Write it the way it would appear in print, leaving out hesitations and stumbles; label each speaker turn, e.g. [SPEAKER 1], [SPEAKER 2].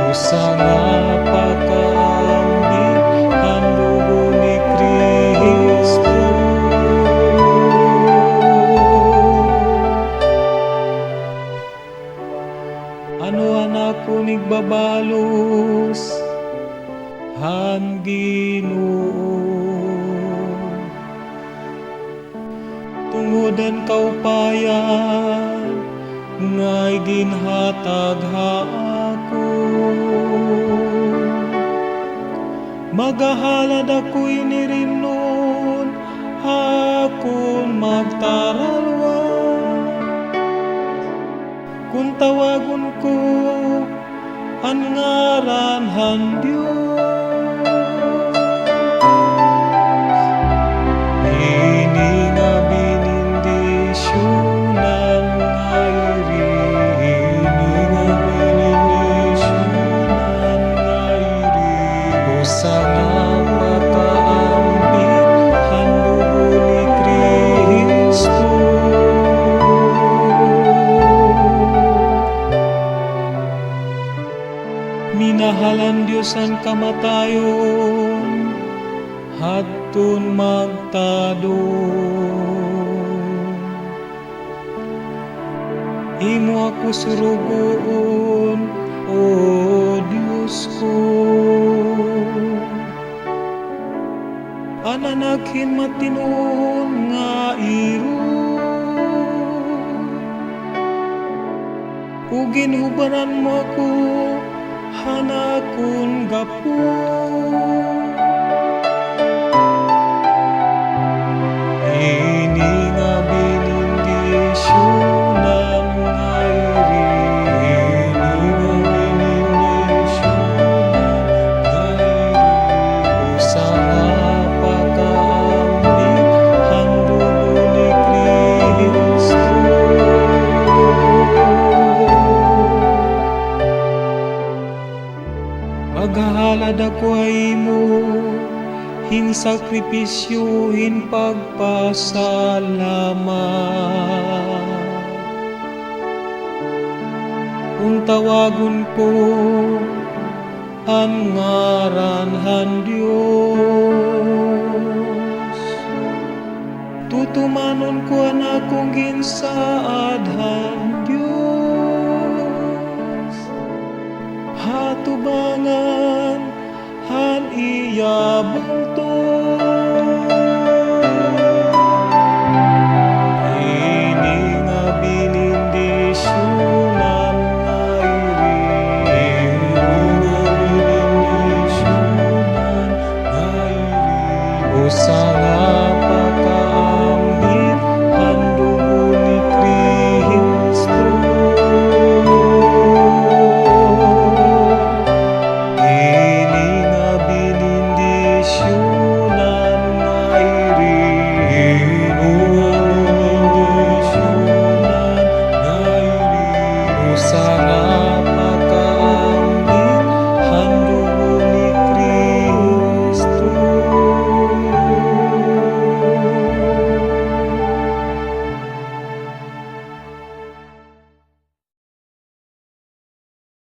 [SPEAKER 1] Usa nga pakaangbit ang dugo ni Kristo. Ano anak ko igbabalos han Ginoo. Tungod ang kaupayan nga iginhatag ako. Maghahalad ako'y irimnon, akon magtaralwas. Kung tawagon ko ang ngaran han Diyos. Iini nga benindisyonan nga irini, nga benindisyonan nga irini. Usa nga pakaangbit ang dugo ni Kristo. Minahal ang Diyos ang kamatayon, Hadton magtadong. Imo ako suruguon, o Diyos ko. Ananakin matinuohon nga iroy. O ginhubaran mo ako, hanakon gapus. Iini nga benindisyonan nga irini, nga benindisyonan nga irini. Usa nga pakaangbit ang dugo ni Kristo. Maghahalad ako ay mo, hin sakripisyo, hin pagpasalamat. Kung tawagon ko ang ngaran han Diyos, tutumanon ko ang akong ginsaad han Diyos. Hatubangan han iyabang to.